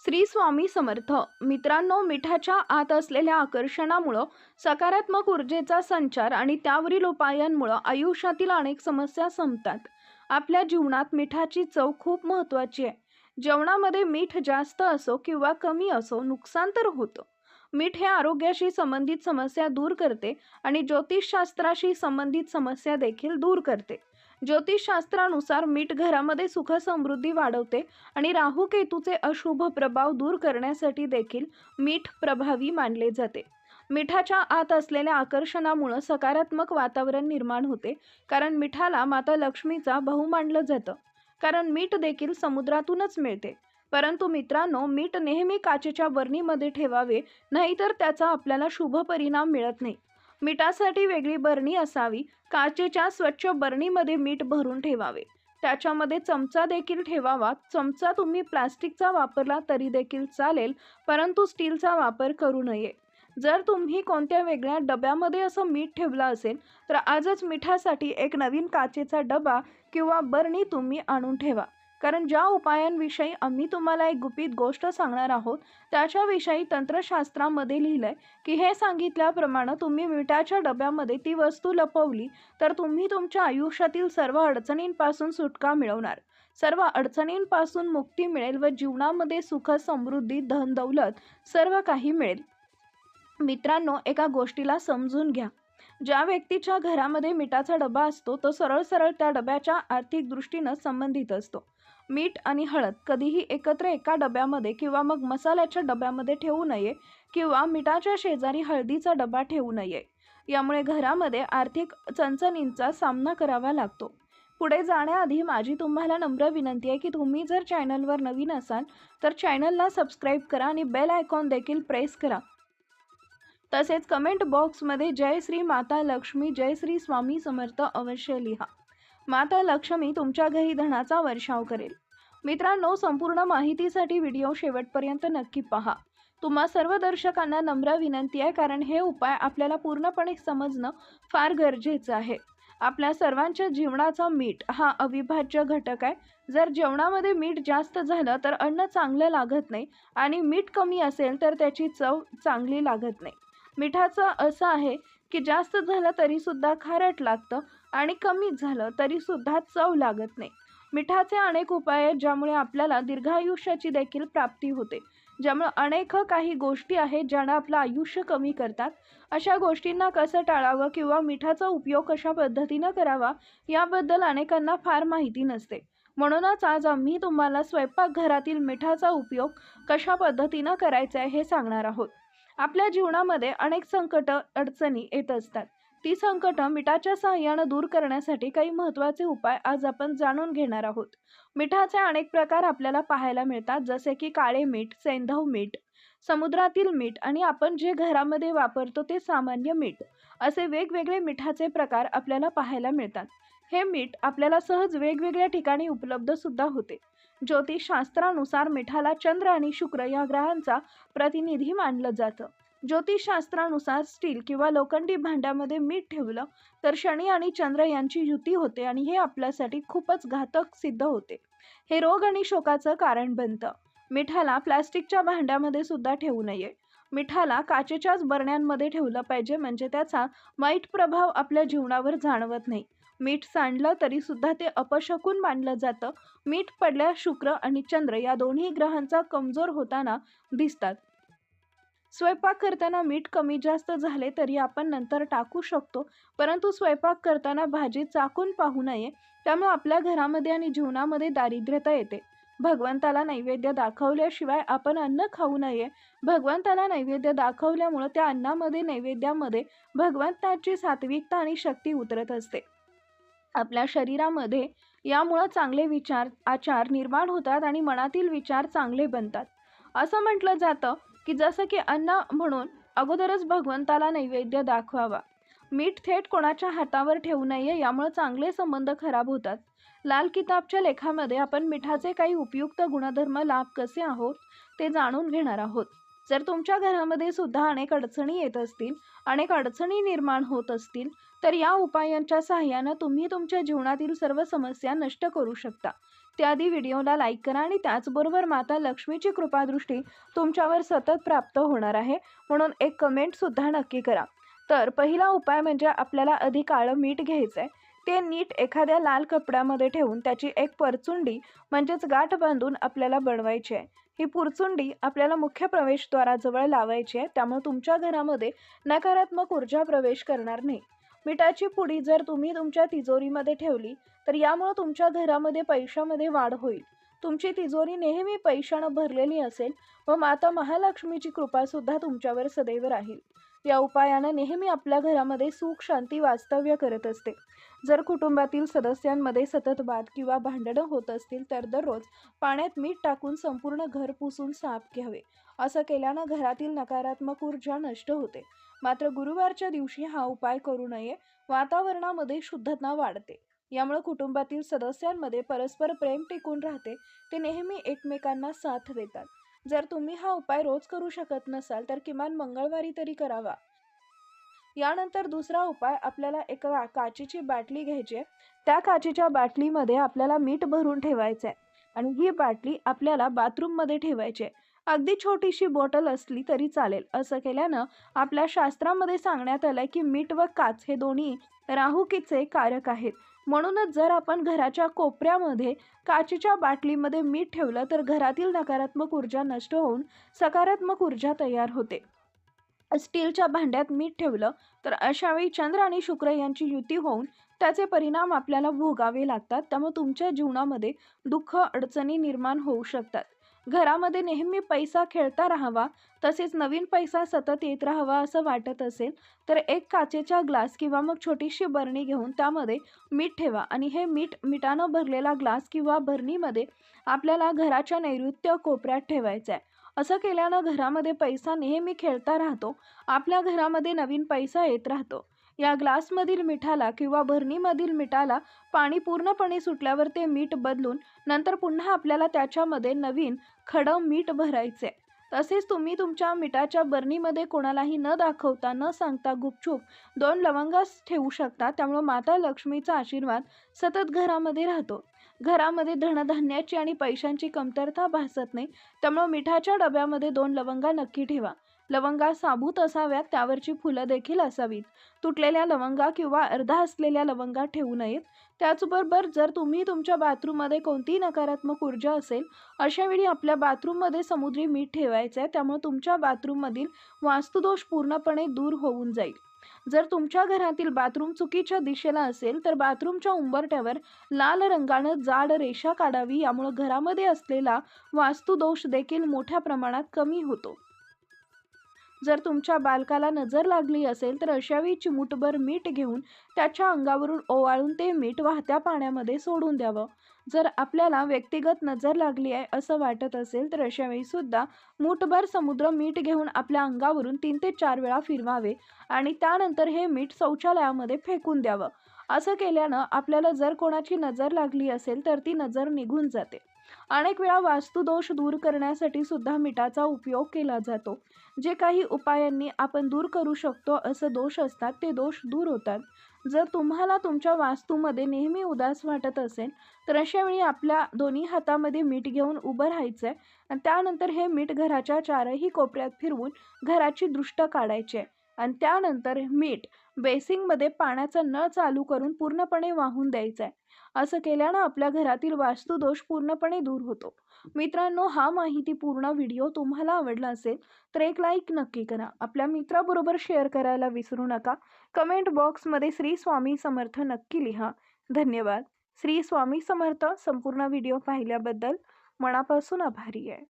श्री स्वामी समर्थ. मित्रांनो, मिठाच्या आत असलेल्या आकर्षणामुळे सकारात्मक ऊर्जेचा संचार आणि त्यावरील उपायांमुळे आयुष्यातील अनेक समस्या संपतात. आपल्या जीवनात मिठाची चव खूप महत्त्वाची आहे. जेवणामध्ये मीठ जास्त असो किंवा कमी असो, नुकसान तर होतं. मीठ हे आरोग्याशी संबंधित समस्या दूर करते आणि ज्योतिषशास्त्राशी संबंधित समस्या देखील दूर करते. ज्योतिषशास्त्रानुसार मीठ घरामध्ये सुख समृद्धी वाढवते आणि राहू केतूचे अशुभ प्रभाव दूर करण्यासाठी देखील मीठ प्रभावी मानले जाते. मिठाच्या आत असलेल्या आकर्षणामुळे सकारात्मक वातावरण निर्माण होते, कारण मिठाला माता लक्ष्मीचा भाऊ मानलं जातं. कारण मीठ देखील समुद्रातूनच मिळते. परंतु मित्रांनो, मीठ नेहमी काचेच्या बरणीमध्ये ठेवावे, नाहीतर त्याचा आपल्याला शुभ परिणाम मिळत नाही. मिठासाठी वेगळी बरणी असावी. काचेच्या स्वच्छ बरणीमध्ये मीठ भरून ठेवावे. त्याच्यामध्ये चमचा देखील ठेवावा. चमचा तुम्ही प्लास्टिकचा वापरला तरी देखील चालेल, परंतु स्टीलचा वापर करू नये. जर तुम्ही कोणत्या वेगळ्या डब्यामध्ये असं मीठ ठेवलं असेल, तर आजच मिठासाठी एक नवीन काचेचा डबा किंवा बरणी तुम्ही आणून ठेवा. कारण ज्या उपायांविषयी आम्ही तुम्हाला एक गुपित गोष्ट सांगणार आहोत, त्याच्याविषयी तंत्रशास्त्रामध्ये लिहिलंय की हे सांगितल्याप्रमाणे तुम्ही मिठाच्या डब्यामध्ये ती वस्तू लपवली तर तुम्ही तुमच्या आयुष्यातील सर्व अडचणींपासून सुटका मिळवणार. सर्व अडचणींपासून मुक्ती मिळेल व जीवनामध्ये सुख, समृद्धी, धन, दौलत सर्व काही मिळेल. मित्रांनो, एका गोष्टीला समजून घ्या. ज्या व्यक्तीच्या घरामध्ये मिठाचा डबा असतो, तो सरळ सरळ त्या डब्याच्या आर्थिक दृष्टीनं संबंधित असतो. मीठ आणि हळद कधीही एकत्र एका डब्यामध्ये किंवा मग मसाल्याच्या डब्यामध्ये ठेवू नये किंवा मिठाच्या शेजारी हळदीचा डबा ठेवू नये. यामुळे घरामध्ये आर्थिक चणचणींचा सामना करावा लागतो. पुढे जाण्याआधी माझी तुम्हाला नम्र विनंती आहे की तुम्ही जर चॅनलवर नवीन असाल तर चॅनलला सबस्क्राईब करा आणि बेल आयकॉन देखील प्रेस करा. तसेच कमेंट बॉक्समध्ये जय श्री माता लक्ष्मी, जय श्री स्वामी समर्थ अवश्य लिहा. माता लक्ष्मी तुमच्या घरी धनाचा वर्षाव करेल. मित्रांनो, संपूर्ण माहितीसाठी व्हिडिओ शेवटपर्यंत नक्की पहा. तुम्हा सर्व दर्शकांना नम्र विनंती आहे, कारण हे उपाय आपल्याला पूर्णपणे समजणं फार गरजेचं आहे. आपल्या सर्वांच्या जीवनाचा मीठ हा अविभाज्य घटक आहे. जर जेवणामध्ये मीठ जास्त झालं तर अन्न चांगलं लागत नाही आणि मीठ कमी असेल तर त्याची चव चांगली लागत नाही. मिठाचं असं आहे की जास्त झालं तरी सुद्धा खारट लागतं आणि कमी झालं तरी सुद्धा चव लागत नाही. मिठाचे अनेक उपाय आहेत, ज्यामुळे आपल्याला दीर्घायुष्याची देखील प्राप्ती होते. ज्यामुळे अनेक काही गोष्टी आहेत ज्यानं आपलं आयुष्य कमी करतात. अशा गोष्टींना कसं टाळावं किंवा मिठाचा उपयोग कशा पद्धतीनं करावा, याबद्दल अनेकांना फार माहिती नसते. म्हणूनच आज आम्ही तुम्हाला स्वयंपाकघरातील मिठाचा उपयोग कशा पद्धतीनं करायचा आहे हे सांगणार आहोत. आपल्या जीवनामध्ये अनेक संकट, अडचणी येत असतात. ती संकट मिठाच्या सहाय्याने दूर करण्यासाठी काही महत्त्वाचे उपाय आज आपण जाणून घेणार आहोत. मिठाचे अनेक प्रकार आपल्याला पाहायला मिळतात, जसे की काळे मीठ, सैंधव मीठ, समुद्रातील मीठ आणि आपण जे घरामध्ये वापरतो ते सामान्य मीठ. असे वेगवेगळे मिठाचे प्रकार आपल्याला पाहायला मिळतात. हे मीठ आपल्याला सहज वेगवेगळ्या ठिकाणी उपलब्ध सुद्धा होते. ज्योतिषशास्त्रानुसार मिठाला चंद्र आणि शुक्र या ग्रहांचा प्रतिनिधी मानलं जातं. ज्योतिषशास्त्रानुसार स्टील किंवा लोखंडी भांड्यामध्ये मीठ ठेवलं तर शनी आणि चंद्र यांची युती होते आणि हे आपल्यासाठी खूपच घातक सिद्ध होते. हे रोग आणि शोकाचं कारण बनतं. मिठाला प्लास्टिकच्या भांड्यामध्ये सुद्धा ठेवू नये. मिठाला काचेच्याच बरण्यांमध्ये ठेवलं पाहिजे, म्हणजे त्याचा वाईट प्रभाव आपल्या जीवनावर जाणवत नाही. मीठ सांडलं तरी सुद्धा ते अपशकुन मानलं जातं. मीठ पडल्यास शुक्र आणि चंद्र या दोन्ही ग्रहांचा कमजोर होताना दिसतात. स्वयंपाक करताना मीठ कमी जास्त झाले तरी आपण नंतर टाकू शकतो, परंतु स्वयंपाक करताना भाजी चाखून पाहू नये. त्यामुळे आपल्या घरामध्ये आणि जीवनामध्ये दारिद्र्यता येते. भगवंताला नैवेद्य दाखवल्याशिवाय आपण अन्न खाऊ नये. भगवंताला नैवेद्य दाखवल्यामुळे त्या अन्नामध्ये, नैवेद्यामध्ये भगवंताची सात्विकता आणि शक्ती उतरत असते. आपल्या शरीरामध्ये यामुळे चांगले विचार, आचार निर्माण होतात आणि मनातील विचार चांगले बनतात. असं म्हटलं जातं की जसं की अन्न म्हणून अगोदरच भगवंताला नैवेद्य दाखवावा. मीठ थेट कोणाच्या हातावर ठेवू नये, यामुळे चांगले संबंध खराब होतात. लाल किताबच्या लेखामध्ये आपण मिठाचे काही उपयुक्त गुणधर्म, लाभ कसे आहोत ते जाणून घेणार आहोत. जर तुमच्या घरामध्ये सुद्धा अनेक अडचणी येत असतील, अनेक अडचणी निर्माण होत असतील, तर या उपायांच्या सहाय्याने तुम्ही तुमच्या जीवनातील सर्व समस्या नष्ट करू शकता. त्याआधी व्हिडिओला लाईक करा आणि त्याचबरोबर माता लक्ष्मीची कृपादृष्टी तुमच्यावर सतत प्राप्त होणार आहे म्हणून एक कमेंट सुद्धा नक्की करा। तर पहिला उपाय म्हणजे आपल्याला आधी काळं मीठ घ्यायचं आहे। ते नीट एखाद्या लाल कपड्यामध्ये ठेवून त्याची एक परचुंडी म्हणजेच गाठ बांधून आपल्याला बनवायची आहे। ही पुरचुंडी आपल्याला मुख्य प्रवेशद्वाराजवळ लावायची आहे, त्यामुळे तुमच्या घरामध्ये नकारात्मक ऊर्जा प्रवेश करणार नाही। मिठाची पुडी जर तुम्ही तुमच्या तिजोरीमध्ये ठेवली तर यामुळे तुमच्या घरामध्ये पैशामध्ये वाढ होईल। तुमची तिजोरी नेहमी पैशाने भरलेली असेल व माता महालक्ष्मीची कृपा सुद्धा तुमच्यावर सदैव राहील। या उपायाने नेहमी आपल्या घरामध्ये सुख शांती वास्तव्य करत असते। जर कुटुंबातील सदस्यांमध्ये सतत वाद किंवा भांडणं होत असतील तर दररोज पाण्यात मीठ टाकून संपूर्ण घर पुसून साफ घ्यावे। असं केल्यानं घरातील नकारात्मक ऊर्जा नष्ट होते। मात्र गुरुवारच्या दिवशी हा उपाय करू नये। वातावरणामध्ये शुद्धता वाढते, यामुळे कुटुंबातील सदस्यांमध्ये परस्पर प्रेम टिकून राहते। ते नेहमी एकमेकांना साथ देतात। जर तुम्ही हा उपाय रोज करू शकत नसाल तर किमान मंगळवारी तरी करावा। यानंतर दुसरा उपाय, आपल्याला एक काचेची बाटली घ्यायची आहे। त्या काचेच्या बाटलीमध्ये आपल्याला मीठ भरून ठेवायचं आहे आणि ही बाटली आपल्याला बाथरूममध्ये ठेवायची आहे। अगदी छोटीशी बॉटल असली तरी चालेल। असं केल्यानं आपल्या शास्त्रामध्ये सांगण्यात आलंय की मीठ व काच हे दोन्ही राहुकीचे कारक आहेत। म्हणूनच जर आपण घराच्या कोपऱ्यामध्ये काचेच्या बाटलीमध्ये मीठ ठेवलं तर घरातील नकारात्मक ऊर्जा नष्ट होऊन सकारात्मक ऊर्जा तयार होते। स्टीलच्या भांड्यात मीठ ठेवलं तर अशा वेळी चंद्र आणि शुक्र यांची युती होऊन त्याचे परिणाम आपल्याला भोगावे लागतात। त्यामुळे तुमच्या जीवनामध्ये दुःख अडचणी निर्माण होऊ शकतात। घरामध्ये नेहमी पैसा खेळता राहावा, तसेच नवीन पैसा सतत येत राहावा असं वाटत असेल तर एक काचेचा ग्लास किंवा मग छोटीशी बरणी घेऊन त्यामध्ये मीठ ठेवा आणि हे मिठानं भरलेला ग्लास किंवा बरणीमध्ये आपल्याला घराच्या नैऋत्य कोपऱ्यात ठेवायचं आहे। असं केल्यानं घरामध्ये पैसा नेहमी खेळता राहतो। आपल्या घरामध्ये नवीन पैसा येत राहतो। या ग्लासमधील मिठाला किंवा बरणीमधील मिठाला पाणी पूर्णपणे सुटल्यावर ते मीठ बदलून नंतर पुन्हा आपल्याला त्याच्यामध्ये नवीन खडं मीठ भरायचे। तसेच तुम्ही तुमच्या मिठाच्या बरणीमध्ये कोणालाही न दाखवता न सांगता गुपचूप 2 लवंगा ठेवू शकता। त्यामुळे माता लक्ष्मीचा आशीर्वाद सतत घरामध्ये राहतो। घरामध्ये धनधान्याची आणि पैशांची कमतरता भासत नाही। त्यामुळे मिठाच्या डब्यामध्ये 2 लवंगा नक्की ठेवा। लवंगा साबूत असाव्यात, त्यावरची फुलं देखील असावीत। तुटलेल्या लवंगा किंवा अर्धा असलेल्या लवंगा ठेवू नयेत। त्याचबरोबर जर तुम्ही तुमच्या बाथरूममध्ये कोणतीही नकारात्मक ऊर्जा असेल अशा वेळी आपल्या बाथरूममध्ये समुद्री मीठ ठेवायचं आहे। त्यामुळे तुमच्या बाथरूममधील वास्तुदोष पूर्णपणे दूर होऊन जाईल। जर तुमच्या घरातील बाथरूम चुकीच्या दिशेला असेल तर बाथरूमच्या उंबरठ्यावर लाल रंगानं जाड रेषा काढावी। यामुळे घरामध्ये असलेला वास्तुदोष देखील मोठ्या प्रमाणात कमी होतो। जर तुमच्या बालकाला नजर लागली असेल तर अशावेळी चिमूटभर मीठ घेऊन त्याच्या अंगावरून ओवाळून ते मीठ वाहत्या पाण्यामध्ये सोडून द्यावं। जर आपल्याला व्यक्तिगत नजर लागली आहे असं वाटत असेल तर अशावेळी सुद्धा मूठभर समुद्र मीठ घेऊन आपल्या अंगावरून 3 ते 4 वेळा फिरवावे आणि त्यानंतर हे मीठ शौचालयामध्ये फेकून द्यावं। असं केल्यानं आपल्याला जर कोणाची नजर लागली असेल तर ती नजर निघून जाते। अनेक वेळा वास्तुदोष दूर करण्यासाठी सुद्धा मिठाचा उपयोग केला जातो। जे काही उपायांनी आपण दूर करू शकतो असं दोष असतात ते दोष दूर होतात। जर तुम्हाला तुमच्या वास्तूमध्ये नेहमी उदास वाटत असेल तर अशा वेळी आपल्या दोन्ही हातामध्ये मीठ घेऊन उभं राहायचंय आणि त्यानंतर हे मीठ घराच्या 4ही कोपऱ्यात फिरवून घराची दृष्ट काढायची आहे आणि त्यानंतर मीठ बेसिंगमध्ये पाण्याचा नळ चालू करून पूर्णपणे वाहून द्यायचं आहे। असं केल्यानं आपल्या घरातील वास्तुदोष पूर्णपणे दूर होतो। मित्रांनो, हा माहितीपूर्ण व्हिडिओ तुम्हाला आवडला असेल तर एक लाईक नक्की करा। आपल्या मित्राबरोबर शेअर करायला विसरू नका। कमेंट बॉक्समध्ये श्री स्वामी समर्थ नक्की लिहा। धन्यवाद। श्री स्वामी समर्थ। संपूर्ण व्हिडिओ पाहिल्याबद्दल मनापासून आभारी आहे।